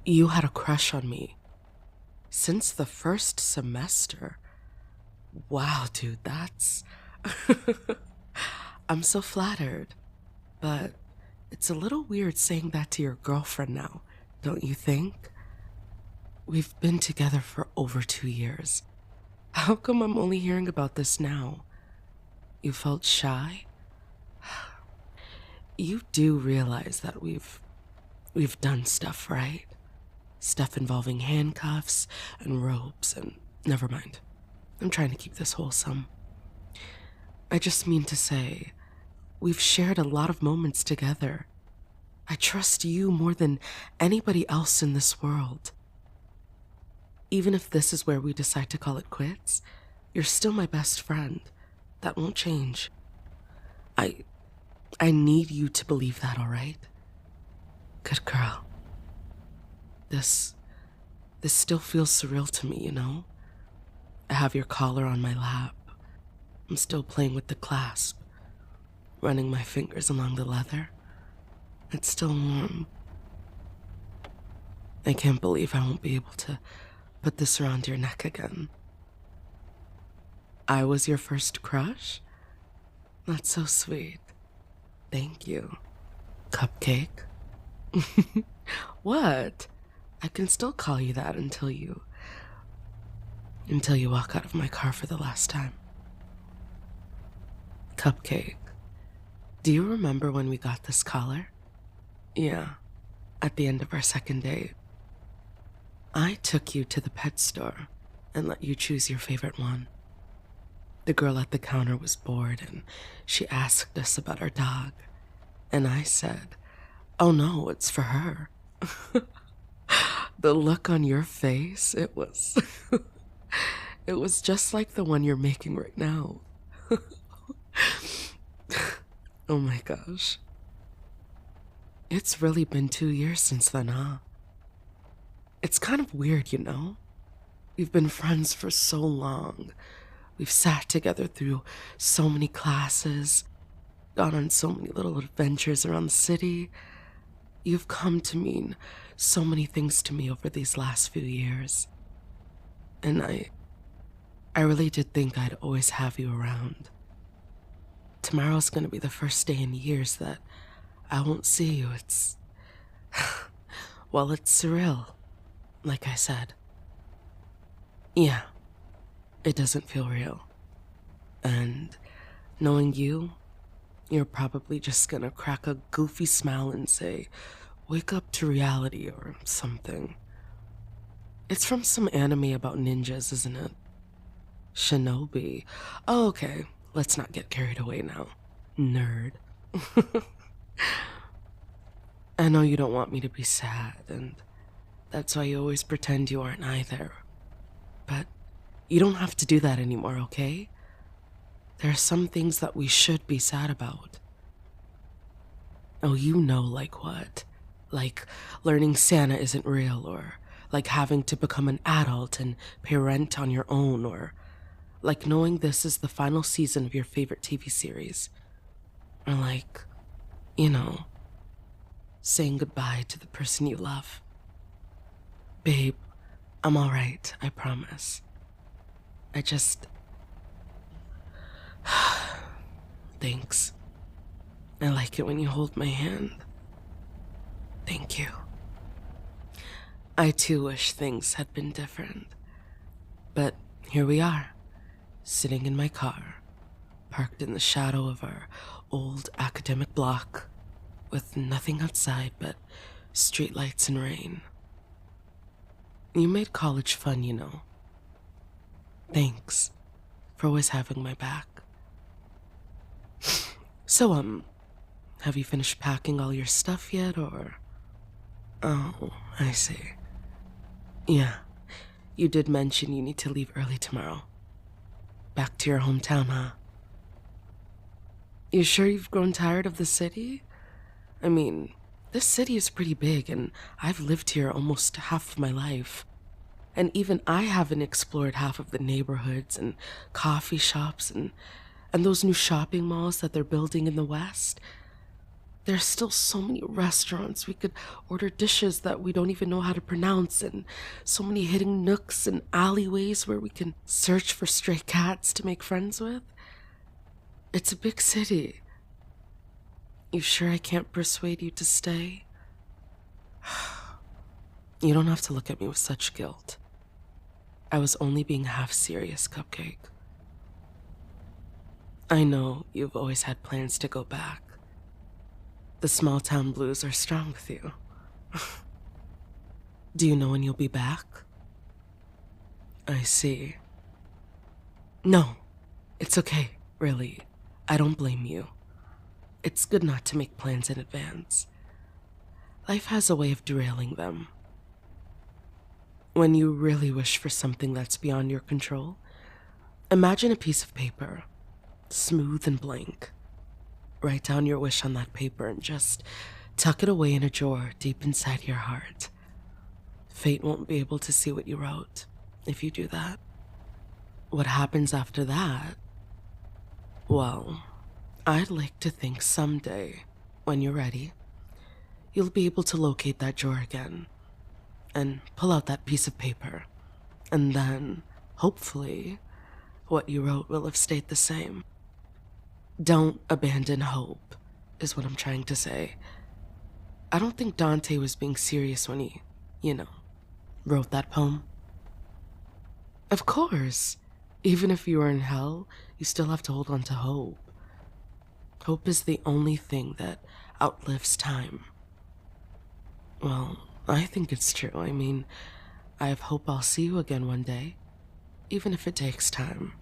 You had a crush on me since the first semester. Wow, dude, that's... I'm so flattered. But it's a little weird saying that to your girlfriend now, don't you think? We've been together for over 2 years. How come I'm only hearing about this now? You felt shy? You do realize that we've done stuff, right? Stuff involving handcuffs and ropes and... Never mind. I'm trying to keep this wholesome. I just mean to say, we've shared a lot of moments together. I trust you more than anybody else in this world. Even if this is where we decide to call it quits, you're still my best friend. That won't change. I need you to believe that, all right? Good girl. This still feels surreal to me, you know? I have your collar on my lap. I'm still playing with the clasp, running my fingers along the leather. It's still warm. I can't believe I won't be able to put this around your neck again. I was your first crush? That's so sweet. Thank you. Cupcake? What? I can still call you that until you walk out of my car for the last time. Cupcake. Do you remember when we got this collar? Yeah, at the end of our second date. I took you to the pet store and let you choose your favorite one. The girl at the counter was bored and she asked us about our dog. And I said, "Oh no, it's for her." The look on your face, it was just like the one you're making right now. Oh my gosh. It's really been 2 years since then, huh? It's kind of weird, you know? We've been friends for so long. We've sat together through so many classes, gone on so many little adventures around the city. You've come to mean so many things to me over these last few years. And I really did think I'd always have you around. Tomorrow's gonna be the first day in years that I won't see you. It's... well, it's surreal, like I said. Yeah, it doesn't feel real. And knowing you, you're probably just gonna crack a goofy smile and say, "Wake up to reality," or something. It's from some anime about ninjas, isn't it? Shinobi. Oh, okay. Let's not get carried away now. Nerd. I know you don't want me to be sad, and that's why you always pretend you aren't either. But you don't have to do that anymore, okay? There are some things that we should be sad about. Oh, you know, like what? Like learning Santa isn't real, or like having to become an adult and pay rent on your own, or like knowing this is the final season of your favorite TV series. Or like, you know, saying goodbye to the person you love. Babe, I'm all right, I promise. I just... Thanks. I like it when you hold my hand. Thank you. I too wish things had been different. But here we are, sitting in my car, parked in the shadow of our old academic block, with nothing outside but streetlights and rain. You made college fun, you know. Thanks for always having my back. So, have you finished packing all your stuff yet, or... Oh, I see. Yeah, you did mention you need to leave early tomorrow. Back to your hometown, huh? You sure you've grown tired of the city? I mean, this city is pretty big, and I've lived here almost half of my life. And even I haven't explored half of the neighborhoods and coffee shops and those new shopping malls that they're building in the West. There's still so many restaurants we could order dishes that we don't even know how to pronounce, and so many hidden nooks and alleyways where we can search for stray cats to make friends with. It's a big city. You sure I can't persuade you to stay? You don't have to look at me with such guilt. I was only being half serious, Cupcake. I know you've always had plans to go back. The small town blues are strong with you. Do you know when you'll be back? I see. No, it's okay, really. I don't blame you. It's good not to make plans in advance. Life has a way of derailing them. When you really wish for something that's beyond your control, imagine a piece of paper, smooth and blank. Write down your wish on that paper and just tuck it away in a drawer deep inside your heart. Fate won't be able to see what you wrote if you do that. What happens after that? Well, I'd like to think someday, when you're ready, you'll be able to locate that drawer again and pull out that piece of paper. And then, hopefully, what you wrote will have stayed the same. Don't abandon hope, is what I'm trying to say. I don't think Dante was being serious when he, wrote that poem. Of course, even if you are in hell, you still have to hold on to hope. Hope is the only thing that outlives time. Well, I think it's true. I mean, I have hope I'll see you again one day, even if it takes time.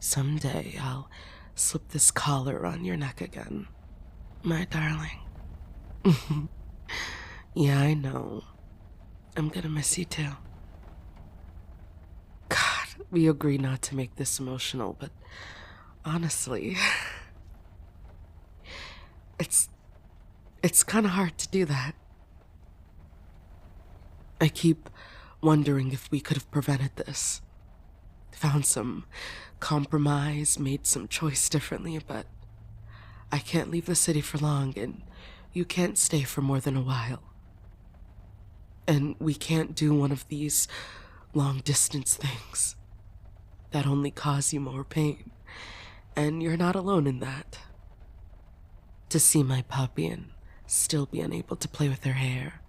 Someday I'll slip this collar around your neck again, my darling. Yeah, I know. I'm gonna miss you too. God, we agree not to make this emotional, but honestly, it's kind of hard to do that. I keep wondering if we could have prevented this. Found some compromise, made some choice differently, but I can't leave the city for long, and you can't stay for more than a while. And we can't do one of these long-distance things that only cause you more pain, and you're not alone in that. To see my puppy and still be unable to play with her hair,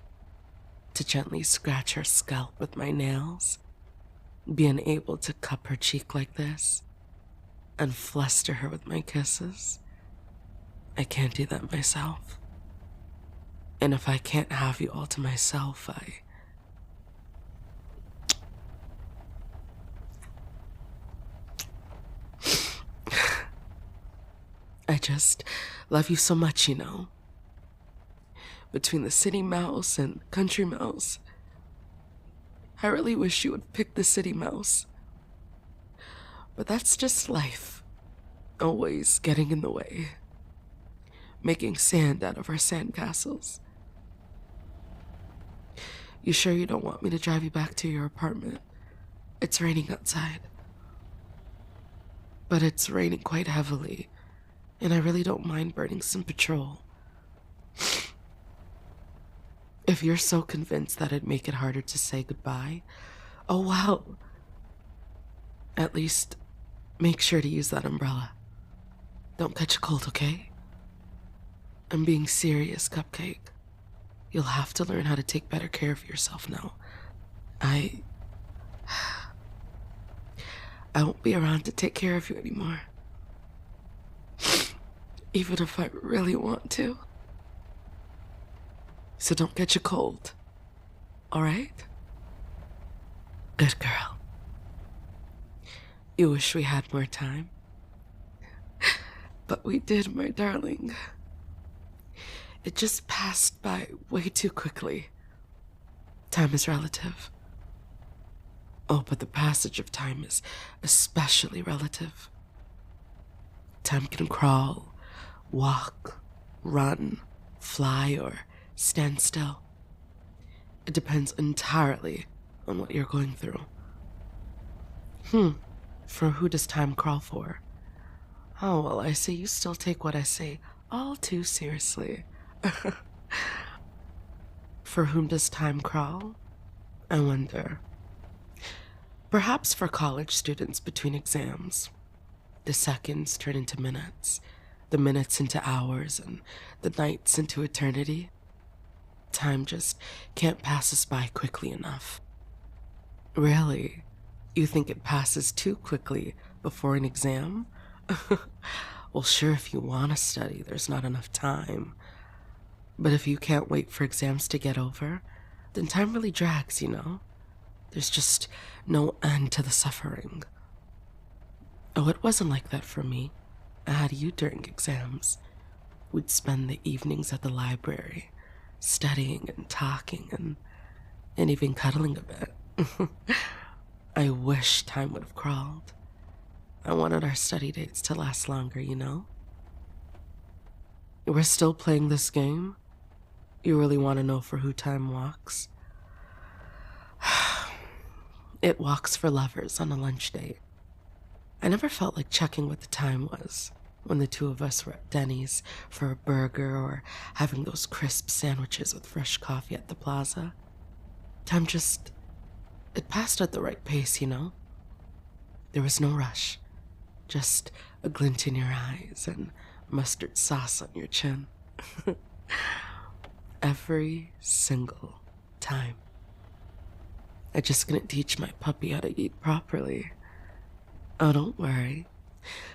to gently scratch her scalp with my nails, be unable to cup her cheek like this, and fluster her with my kisses. I can't do that myself. And if I can't have you all to myself, I just love you so much, Between the city mouse and country mouse, I really wish you would pick the city mouse. But that's just life, always getting in the way, making sand out of our sandcastles. You sure you don't want me to drive you back to your apartment? It's raining outside. But it's raining quite heavily, and I really don't mind burning some petrol. If you're so convinced that it'd make it harder to say goodbye, oh well. At least, make sure to use that umbrella. Don't catch a cold, okay? I'm being serious, Cupcake. You'll have to learn how to take better care of yourself now. I won't be around to take care of you anymore. Even if I really want to. So don't catch a cold. Alright? Good girl. You wish we had more time? But we did, my darling. It just passed by way too quickly. Time is relative. Oh, but the passage of time is especially relative. Time can crawl, walk, run, fly, or stand still. It depends entirely on what you're going through. For who does time crawl for? Oh, well, I see you still take what I say all too seriously. For whom does time crawl? I wonder. Perhaps for college students between exams, the seconds turn into minutes, the minutes into hours, and the nights into eternity. Time just can't pass us by quickly enough. Really? You think it passes too quickly before an exam? Well, sure, if you want to study, there's not enough time. But if you can't wait for exams to get over, then time really drags, you know? There's just no end to the suffering. Oh, it wasn't like that for me. I had you during exams. We'd spend the evenings at the library, studying and talking and even cuddling a bit. I wish time would have crawled. I wanted our study dates to last longer, you know? We're still playing this game? You really want to know for who time walks? It walks for lovers on a lunch date. I never felt like checking what the time was when the two of us were at Denny's for a burger or having those crisp sandwiches with fresh coffee at the plaza. Time just... it passed at the right pace, you know? There was no rush. Just a glint in your eyes and mustard sauce on your chin. Every single time. I just couldn't teach my puppy how to eat properly. Oh, don't worry.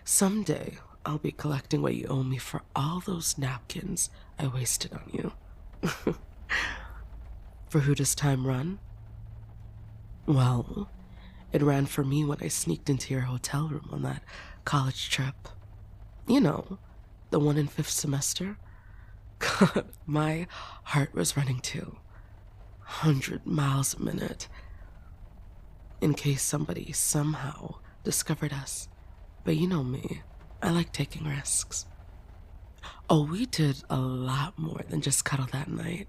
Someday I'll be collecting what you owe me for all those napkins I wasted on you. For who does time run? Well, it ran for me when I sneaked into your hotel room on that college trip. You know, the one in 5th semester. God, my heart was running too. 100 miles a minute. In case somebody somehow discovered us. But you know me, I like taking risks. Oh, we did a lot more than just cuddle that night.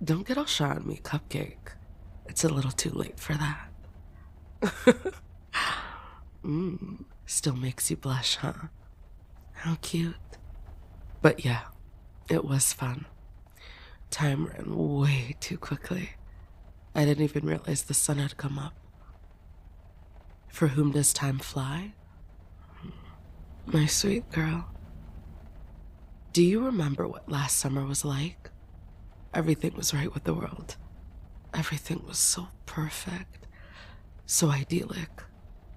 Don't get all shy on me, Cupcake. It's a little too late for that. Still makes you blush, huh? How cute. But yeah, it was fun. Time ran way too quickly. I didn't even realize the sun had come up. For whom does time fly? My sweet girl. Do you remember what last summer was like? Everything was right with the world. Everything was so perfect, so idyllic.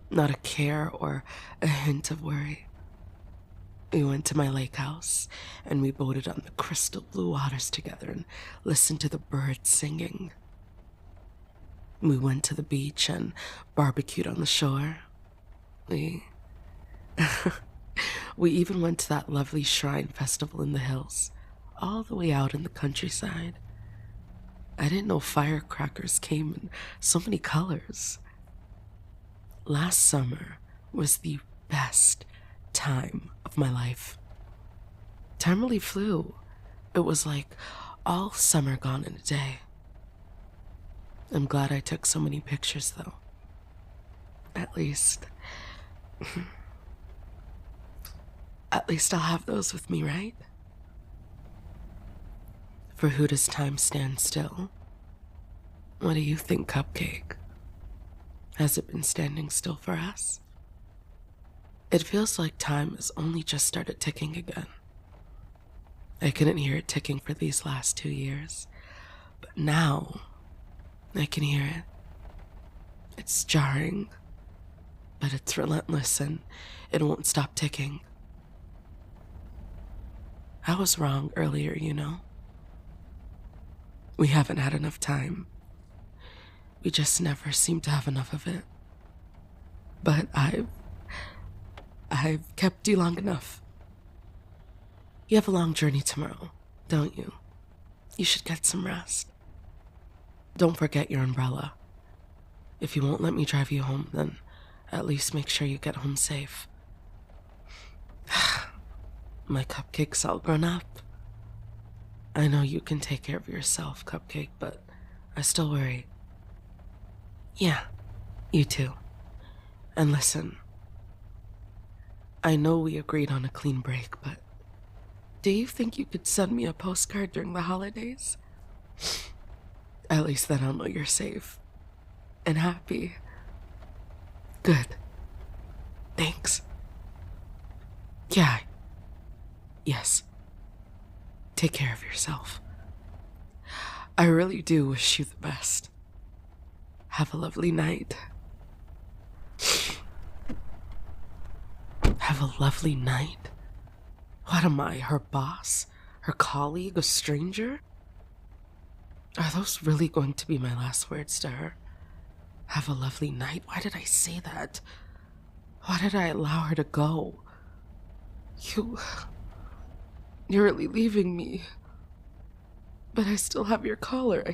Not a care or a hint of worry. We went to my lake house, and we boated on the crystal blue waters together and listened to the birds singing. We went to the beach and barbecued on the shore. We even went to that lovely shrine festival in the hills, all the way out in the countryside. I didn't know firecrackers came in so many colors. Last summer was the best time of my life. Time really flew. It was like all summer gone in a day. I'm glad I took so many pictures, though. At least I'll have those with me, right? For who does time stand still? What do you think, Cupcake? Has it been standing still for us? It feels like time has only just started ticking again. I couldn't hear it ticking for these last 2 years, but now I can hear it. It's jarring, but it's relentless and it won't stop ticking. I was wrong earlier, you know? We haven't had enough time. We just never seem to have enough of it. But I've kept you long enough. You have a long journey tomorrow, don't you? You should get some rest. Don't forget your umbrella. If you won't let me drive you home, then at least make sure you get home safe. My Cupcake's all grown up. I know you can take care of yourself, Cupcake, but I still worry. Yeah, you too. And listen, I know we agreed on a clean break, but do you think you could send me a postcard during the holidays? At least then I'll know you're safe and happy. Good. Thanks. Yeah. Yes. Take care of yourself. I really do wish you the best. Have a lovely night. Have a lovely night? What am I, her boss? Her colleague? A stranger? Are those really going to be my last words to her? Have a lovely night? Why did I say that? Why did I allow her to go? You're really leaving me. But I still have your collar. I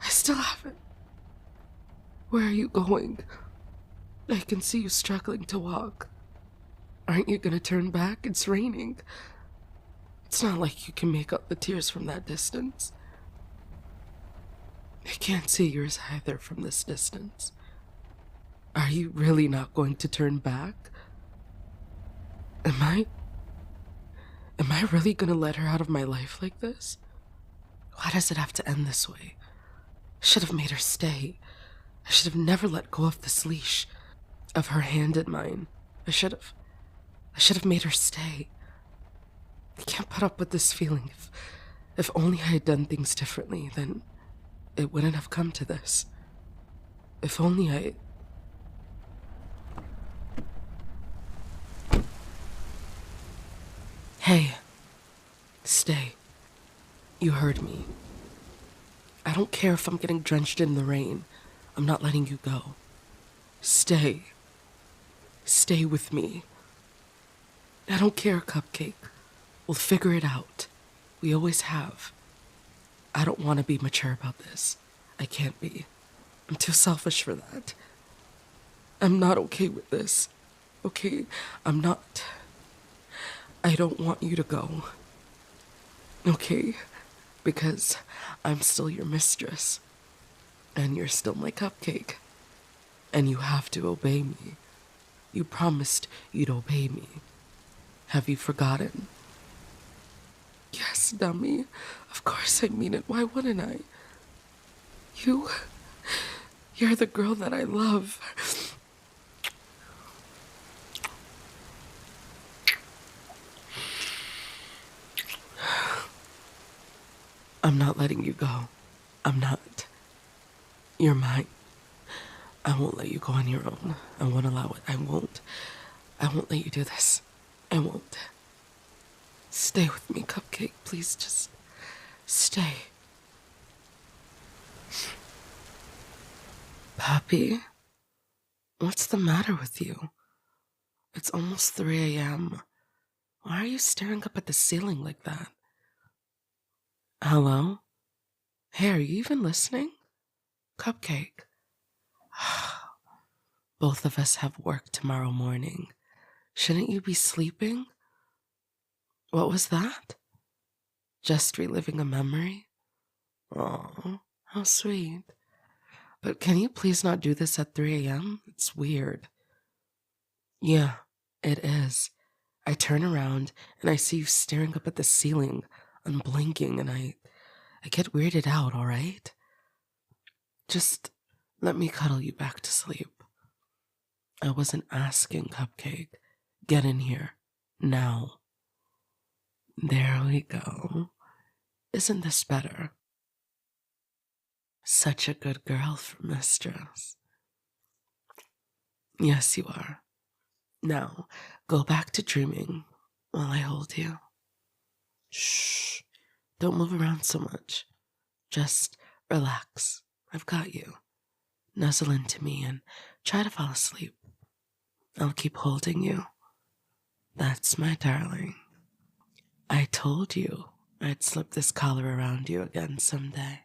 still have it. Where are you going? I can see you struggling to walk. Aren't you gonna turn back? It's raining. It's not like you can make out the tears from that distance. I can't see yours either from this distance. Are you really not going to turn back? Am I really gonna let her out of my life like this? Why does it have to end this way? I should have made her stay. I should have never let go of this leash, of her hand in mine. I should have made her stay. I can't put up with this feeling. If only I had done things differently, then it wouldn't have come to this. If only I... Hey, stay. You heard me. I don't care if I'm getting drenched in the rain. I'm not letting you go. Stay. Stay with me. I don't care, Cupcake. We'll figure it out. We always have. I don't want to be mature about this. I can't be. I'm too selfish for that. I'm not okay with this. Okay? I'm not. I don't want you to go. Okay? Because I'm still your mistress. And you're still my cupcake. And you have to obey me. You promised you'd obey me. Have you forgotten? Yes, dummy. Of course I mean it. Why wouldn't I? You're the girl that I love. I'm not letting you go. I'm not. You're mine. I won't let you go on your own. I won't allow it. I won't let you do this. I won't. Stay with me, Cupcake. Please just stay. Papi, what's the matter with you? It's almost 3 a.m. Why are you staring up at the ceiling like that? Hello? Hey, are you even listening? Cupcake. Both of us have work tomorrow morning. Shouldn't you be sleeping? What was that? Just reliving a memory? Aw, how sweet. But can you please not do this at 3 a.m.? It's weird. Yeah, it is. I turn around and I see you staring up at the ceiling, unblinking, and I get weirded out, alright? Just let me cuddle you back to sleep. I wasn't asking, Cupcake. Get in here. Now. There we go. Isn't this better? Such a good girl for mistress. Yes, you are. Now, go back to dreaming while I hold you. Shh. Don't move around so much. Just relax. I've got you. Nuzzle into me and try to fall asleep. I'll keep holding you. That's my darling. I told you I'd slip this collar around you again someday.